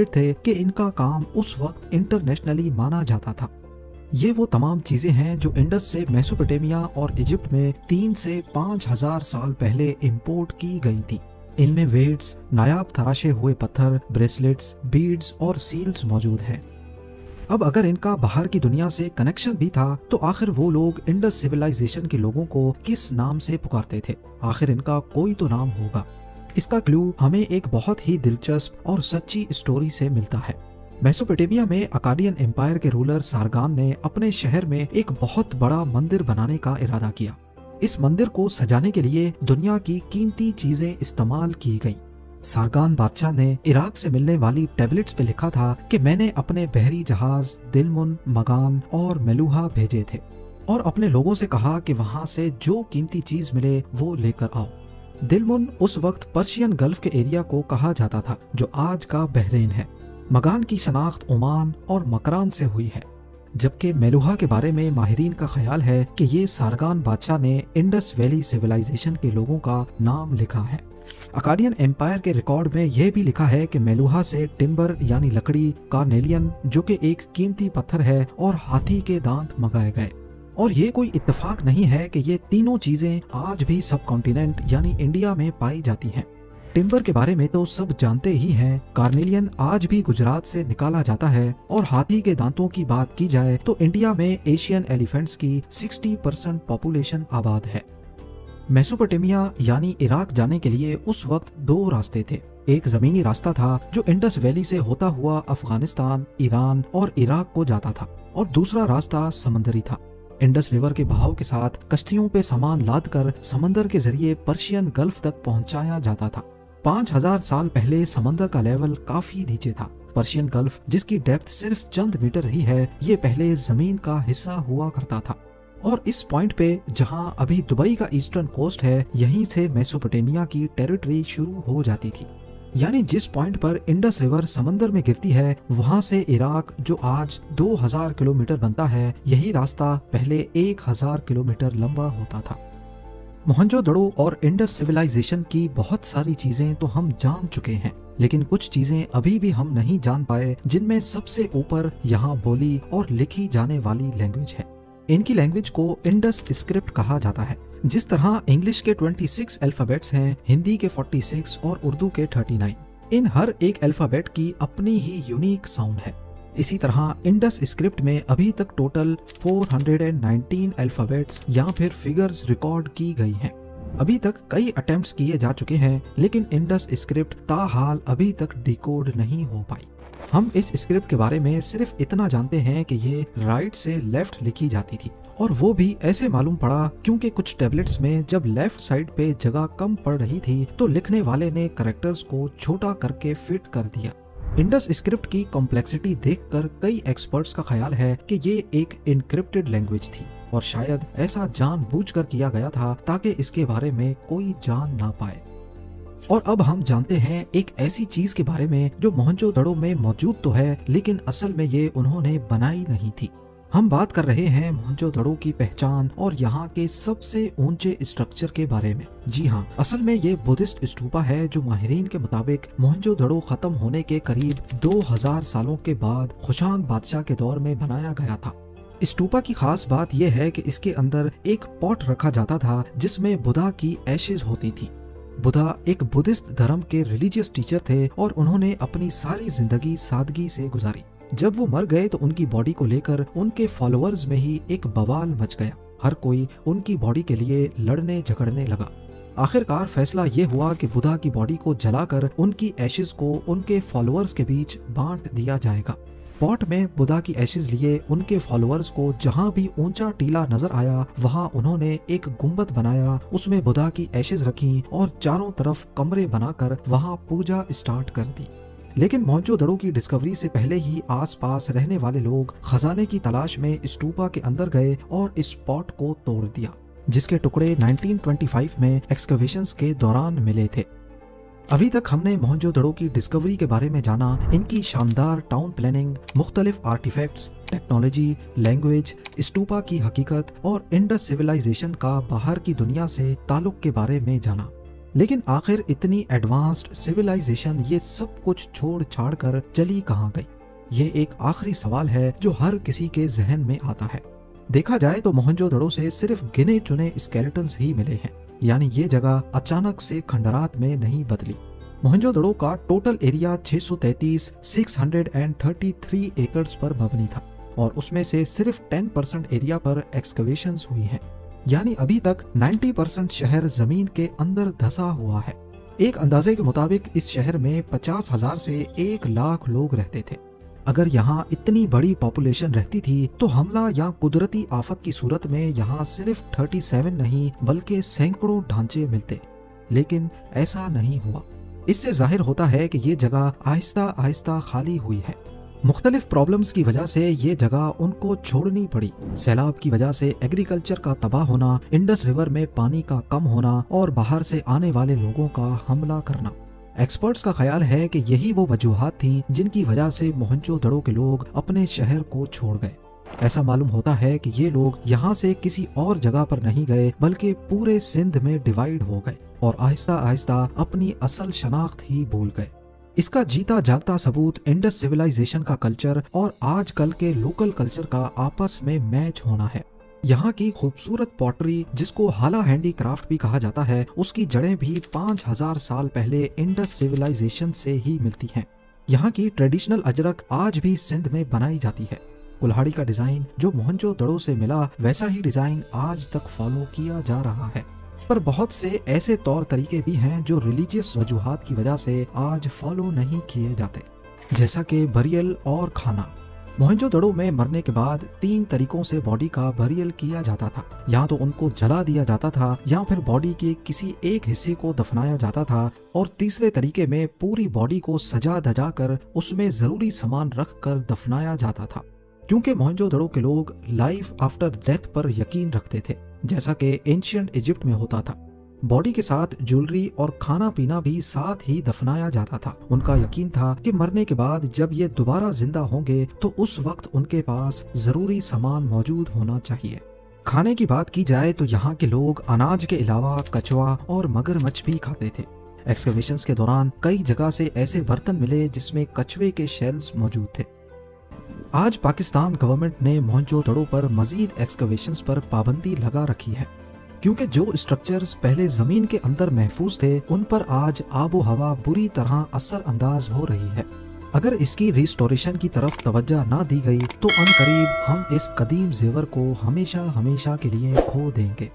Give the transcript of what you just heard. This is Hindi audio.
थे कि इनका काम उस वक्त इंटरनेशनली माना जाता था। ये वो तमाम चीजें हैं जो इंडस से मेसोपोटामिया और इजिप्ट में 3 से 5,000 साल पहले इंपोर्ट की गई थी। इनमें वेट्स, नायाब तराशे हुए पत्थर, ब्रेसलेट्स, बीड्स और सील्स मौजूद हैं। अब अगर इनका बाहर की दुनिया से कनेक्शन भी था तो आखिर वो लोग इंडस सिविलाइजेशन के लोगों को किस नाम से पुकारते थे? आखिर इनका कोई तो नाम होगा। इसका क्लू हमें एक बहुत ही दिलचस्प और सच्ची स्टोरी से मिलता है। मेसोपोटामिया में अकाडियन एम्पायर के रूलर सारगान ने अपने शहर में एक बहुत बड़ा मंदिर बनाने का इरादा किया। इस मंदिर को सजाने के लिए दुनिया की कीमती चीजें इस्तेमाल की गईं। सारगान बादशाह ने इराक से मिलने वाली टैबलेट्स पे लिखा था कि मैंने अपने बहरी जहाज दिलमुन, मगान और मेलुहा भेजे थे और अपने लोगों से कहा कि वहां से जो कीमती चीज मिले वो लेकर आओ। दिलमुन उस वक्त पर्शियन गल्फ के एरिया को कहा जाता था जो आज का बहरीन है। मगान की शनाख्त ओमान और मकरान से हुई है, जबकि मेलुहा के बारे में माहिरीन का ख्याल है कि ये सारगान बादशाह ने इंडस वैली सिविलाइजेशन के लोगों का नाम लिखा है। अकाडियन एम्पायर के रिकॉर्ड में यह भी लिखा है कि मेलुहा से टिम्बर यानी लकड़ी, कार्नेलियन जो कि एक कीमती पत्थर है और हाथी के दांत मंगाए गए। और ये कोई इत्तेफाक नहीं है कि ये तीनों चीजें आज भी सब कॉन्टिनेंट यानी इंडिया में पाई जाती हैं। टिम्बर के बारे में तो सब जानते ही हैं, कार्नेलियन आज भी गुजरात से निकाला जाता है और हाथी के दांतों की बात की जाए तो इंडिया में एशियन एलिफेंट्स की 60% पॉपुलेशन आबाद है। मेसोपोटामिया यानी इराक जाने के लिए उस वक्त 2 रास्ते थे। एक जमीनी रास्ता था जो इंडस वैली से होता हुआ अफगानिस्तान, ईरान और इराक को जाता था और दूसरा रास्ता समंदरी था। इंडस रिवर के बहाव के साथ कश्तियों पे सामान लादकर समंदर के जरिए पर्शियन गल्फ तक पहुंचाया जाता था। 5,000 साल पहले समंदर का लेवल काफी नीचे था। पर्शियन गल्फ, जिसकी डेप्थ सिर्फ चंद मीटर ही है, ये पहले जमीन का हिस्सा हुआ करता था और इस पॉइंट पे जहां अभी दुबई का ईस्टर्न कोस्ट है, यहीं से मेसोपोटामिया की टेरिटरी शुरू हो जाती थी। यानी जिस पॉइंट पर इंडस रिवर समंदर में गिरती है, वहां से इराक जो आज 2000 किलोमीटर बनता है, यही रास्ता पहले 1000 किलोमीटर लंबा होता था। मोहनजोदड़ो और इंडस सिविलाइजेशन की बहुत सारी चीजें तो हम जान चुके हैं, लेकिन कुछ चीजें अभी भी हम नहीं जान पाए, जिनमें सबसे ऊपर यहाँ बोली और लिखी जाने वाली लैंग्वेज है। इनकी लैंग्वेज को इंडस स्क्रिप्ट कहा जाता है। जिस तरह इंग्लिश के 26 अल्फाबेट्स हैं, हिंदी के 46 और उर्दू के 39। इन हर एक अल्फाबेट की अपनी ही यूनिक साउंड है। इसी तरह इंडस स्क्रिप्ट में अभी तक टोटल 419 अल्फाबेट्स या फिर फिगर्स रिकॉर्ड की गई हैं। अभी तक कई अटेम्प्ट्स किए जा चुके हैं, लेकिन इंडस स्क्रिप्ट ताहाल अभी तक डिकोड नहीं हो पाई। हम इस स्क्रिप्ट के बारे में सिर्फ इतना जानते हैं कि ये राइट से लेफ्ट लिखी जाती थी, और वो भी ऐसे मालूम पड़ा क्योंकि कुछ टैबलेट्स में जब लेफ्ट साइड पे जगह कम पड़ रही थी तो लिखने वाले ने कैरेक्टर्स को छोटा करके फिट कर दिया। इंडस स्क्रिप्ट की कॉम्प्लेक्सिटी देखकर कई एक्सपर्ट्स का ख्याल है कि ये एक इनक्रिप्टेड लैंग्वेज थी और शायद ऐसा जानबूझकर किया गया था ताकि इसके बारे में कोई जान ना पाए। और अब हम जानते हैं एक ऐसी चीज के बारे में जो मोहनजोदड़ो में मौजूद तो है, लेकिन असल में ये उन्होंने बनाई नहीं थी। हम बात कर रहे हैं मोहनजोदड़ो की पहचान और यहाँ के सबसे ऊंचे स्ट्रक्चर के बारे में। जी हाँ, असल में ये बुद्धिस्ट स्तूपा है जो माहिरीन के मुताबिक मोहनजोदड़ो खत्म होने के करीब 2000 सालों के बाद खुशान बादशाह के दौर में बनाया गया था। स्तूपा की खास बात यह है कि इसके अंदर एक पॉट रखा जाता था जिसमें बुद्धा की एशेज होती थी। बुद्धा एक बुद्धिस्ट धर्म के रिलीजियस टीचर थे और उन्होंने अपनी सारी जिंदगी सादगी से गुजारी। जब वो मर गए तो उनकी बॉडी को लेकर उनके फॉलोअर्स में ही एक बवाल मच गया। हर कोई उनकी बॉडी के लिए लड़ने झगड़ने लगा। आखिरकार फैसला ये हुआ कि बुद्धा की बॉडी को जलाकर उनकी एशेज को उनके फॉलोअर्स के बीच बांट दिया जाएगा। पॉट में बुद्धा की एशेज लिए उनके फॉलोअर्स को जहाँ भी ऊंचा टीला नजर आया वहाँ उन्होंने एक गुम्बद बनाया, उसमें बुद्धा की एशेज रखी और चारों तरफ कमरे बनाकर वहाँ पूजा स्टार्ट कर दी। लेकिन मोहनजोदड़ो की डिस्कवरी से पहले ही आसपास रहने वाले लोग खजाने की तलाश में स्तूपा के अंदर गए और इस पॉट को तोड़ दिया, जिसके टुकड़े 1925 में एक्सकवेशंस के दौरान मिले थे। अभी तक हमने मोहनजोदड़ो की डिस्कवरी के बारे में जाना, इनकी शानदार टाउन प्लानिंग, मुख्तलिफ आर्टिफैक्ट्स, टेक्नोलॉजी, लैंग्वेज, स्तूपा की हकीकत और इंडस सिविलाइजेशन का बाहर की दुनिया से ताल्लुक के बारे में जाना। लेकिन आखिर इतनी एडवांस्ड सिविलाइजेशन ये सब कुछ छोड़ छाड़ कर चली कहाँ गई? ये एक आखिरी सवाल है जो हर किसी के जहन में आता है। देखा जाए तो मोहनजोदड़ो से सिर्फ गिने चुने स्केलेटन्स ही मिले हैं, यानी ये जगह अचानक से खंडरात में नहीं बदली। मोहनजोदड़ो का टोटल एरिया 633 एकड़्स पर मबनी था और उसमें से सिर्फ 10% एरिया पर एक्सकवेशंस हुई हैं। यानी अभी तक 90% शहर जमीन के अंदर धंसा हुआ है। एक अंदाजे के मुताबिक इस शहर में 50,000 से 1 लाख लोग रहते थे। अगर यहाँ इतनी बड़ी पॉपुलेशन रहती थी तो हमला या कुदरती आफत की सूरत में यहाँ सिर्फ 37 नहीं बल्कि सैकड़ों ढांचे मिलते, लेकिन ऐसा नहीं हुआ। इससे जाहिर होता है कि ये जगह आहिस्ता आहिस्ता खाली हुई है। मुख्तलिफ प्रॉब्लम्स की वजह से ये जगह उनको छोड़नी पड़ी। सैलाब की वजह से एग्रीकल्चर का तबाह होना, इंडस रिवर में पानी का कम होना और बाहर से आने वाले लोगों का हमला करना। एक्सपर्ट्स का ख्याल है कि यही वो वजूहात थीं जिनकी वजह से मोहनजोदड़ो के लोग अपने शहर को छोड़ गए। ऐसा मालूम होता है कि ये लोग यहाँ से किसी और जगह पर नहीं गए बल्कि पूरे सिंध में डिवाइड हो गए और आहिस्ता आहिस्ता अपनी असल शनाख्त ही भूल गए। इसका जीता जागता सबूत इंडस सिविलाइजेशन का कल्चर और आजकल के लोकल कल्चर का आपस में मैच होना है। यहाँ की खूबसूरत पॉटरी, जिसको हाला हैंडीक्राफ्ट भी कहा जाता है, उसकी जड़ें भी 5000 साल पहले इंडस सिविलाइजेशन से ही मिलती हैं। यहाँ की ट्रेडिशनल अजरक आज भी सिंध में बनाई जाती है। कुल्हाड़ी का डिजाइन जो मोहनजोदड़ो से मिला, वैसा ही डिजाइन आज तक फॉलो किया जा रहा है। पर बहुत से ऐसे तौर तरीके भी हैं जो रिलीजियस वजूहात की वजह से आज फॉलो नहीं किए जाते, जैसा कि बरियल और खाना। मोहनजोदड़ो में मरने के बाद 3 तरीकों से बॉडी का बरियल किया जाता था। या तो उनको जला दिया जाता था, या फिर बॉडी के किसी एक हिस्से को दफनाया जाता था, और तीसरे तरीके में पूरी बॉडी को सजा धजा कर उसमें जरूरी सामान रख कर दफनाया जाता था। क्योंकि मोहनजोदड़ो के लोग लाइफ आफ्टर डेथ पर यकीन रखते थे, जैसा कि एंशिएंट इजिप्ट में होता था। बॉडी के साथ ज्वेलरी और खाना पीना भी साथ ही दफनाया जाता था। उनका यकीन था कि मरने के बाद जब ये दोबारा जिंदा होंगे तो उस वक्त उनके पास जरूरी सामान मौजूद होना चाहिए। खाने की बात की जाए तो यहाँ के लोग अनाज के अलावा कछुआ और मगरमच्छ भी खाते थे। एक्सकवेशंस के दौरान कई जगह से ऐसे बर्तन मिले जिसमें कछुए के शेल्स मौजूद थे। आज पाकिस्तान गवर्नमेंट ने मोहनजोदड़ो पर मजीद एक्सकवेशंस पर पाबंदी लगा रखी है, क्योंकि जो स्ट्रक्चर्स पहले जमीन के अंदर महफूज थे उन पर आज आबो हवा बुरी तरह असर अंदाज हो रही है। अगर इसकी रिस्टोरेशन की तरफ तवज्जो ना दी गई तो अनकरीब हम इस कदीम जेवर को हमेशा हमेशा के लिए खो देंगे।